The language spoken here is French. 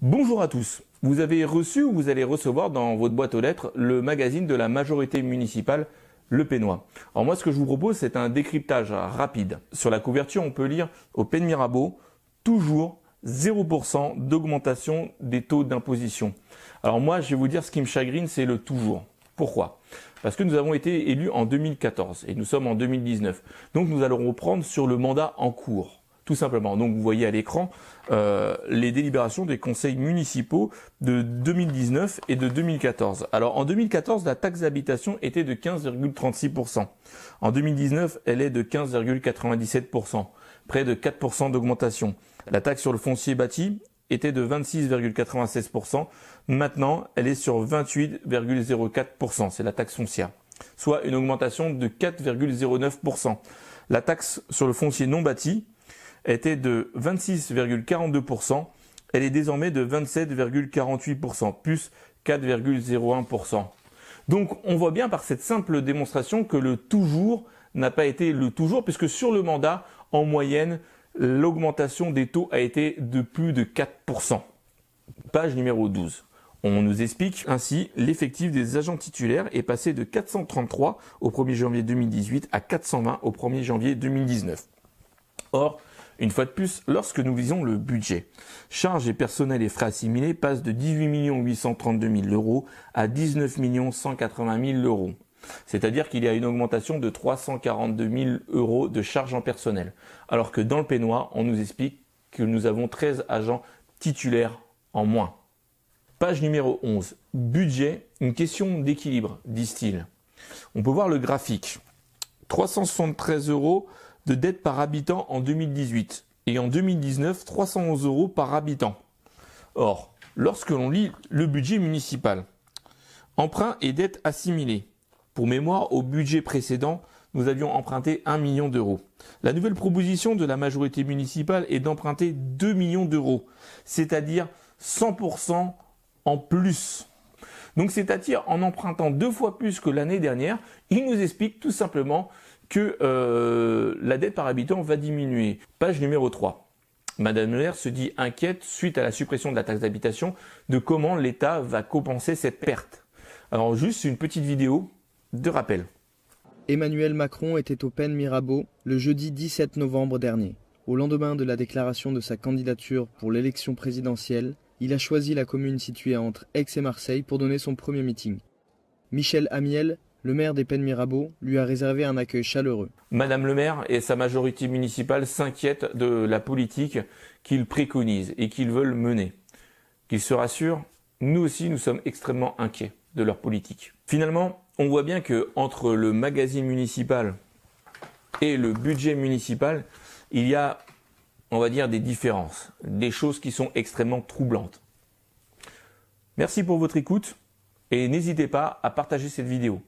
Bonjour à tous. Vous avez reçu ou vous allez recevoir dans votre boîte aux lettres le magazine de la majorité municipale, Le Pénois. Alors moi, ce que je vous propose, c'est un décryptage rapide. Sur la couverture, on peut lire au Pen Mirabeau, toujours 0% d'augmentation des taux d'imposition. Alors moi, je vais vous dire ce qui me chagrine, c'est le toujours. Pourquoi? Parce que nous avons été élus en 2014 et nous sommes en 2019. Donc nous allons reprendre sur le mandat en cours. Tout simplement. Donc vous voyez à l'écran les délibérations des conseils municipaux de 2019 et de 2014. Alors en 2014, la taxe d'habitation était de 15,36%. En 2019, elle est de 15,97%. Près de 4% d'augmentation. La taxe sur le foncier bâti était de 26,96%. Maintenant, elle est sur 28,04%. C'est la taxe foncière. Soit une augmentation de 4,09%. La taxe sur le foncier non bâti était de 26,42%, elle est désormais de 27,48%, plus 4,01%. Donc on voit bien par cette simple démonstration que le toujours n'a pas été le toujours, puisque sur le mandat, en moyenne, l'augmentation des taux a été de plus de 4%. Page numéro 12. On nous explique ainsi l'effectif des agents titulaires est passé de 433 au 1er janvier 2018 à 420 au 1er janvier 2019. Or, une fois de plus, lorsque nous visons le budget, charges et personnels et frais assimilés passent de 18 832 000 euros à 19 180 000 euros. C'est-à-dire qu'il y a une augmentation de 342 000 euros de charges en personnel. Alors que dans le Pénois, on nous explique que nous avons 13 agents titulaires en moins. Page numéro 11. Budget, une question d'équilibre, disent-ils. On peut voir le graphique. 373 euros de dette par habitant en 2018 et en 2019 311 euros par habitant. Or, lorsque l'on lit le budget municipal, emprunt et dette assimilés. Pour mémoire, au budget précédent, nous avions emprunté 1 million d'euros. La nouvelle proposition de la majorité municipale est d'emprunter 2 millions d'euros, c'est-à-dire 100% en plus. Donc c'est-à-dire en empruntant 2 fois plus que l'année dernière, il nous explique tout simplement que la dette par habitant va diminuer. Page numéro 3. Madame le maire se dit inquiète suite à la suppression de la taxe d'habitation de comment l'État va compenser cette perte. Alors juste une petite vidéo de rappel. Emmanuel Macron était au Pen Mirabeau le jeudi 17 novembre dernier. Au lendemain de la déclaration de sa candidature pour l'élection présidentielle, il a choisi la commune située entre Aix et Marseille pour donner son premier meeting. Michel Amiel, le maire des Pen Mirabeau, lui a réservé un accueil chaleureux. Madame le maire et sa majorité municipale s'inquiètent de la politique qu'ils préconisent et qu'ils veulent mener. Qu'ils se rassurent, nous aussi nous sommes extrêmement inquiets de leur politique. Finalement, on voit bien que entre le magazine municipal et le budget municipal, il y a, on va dire, des différences, des choses qui sont extrêmement troublantes. Merci pour votre écoute et n'hésitez pas à partager cette vidéo.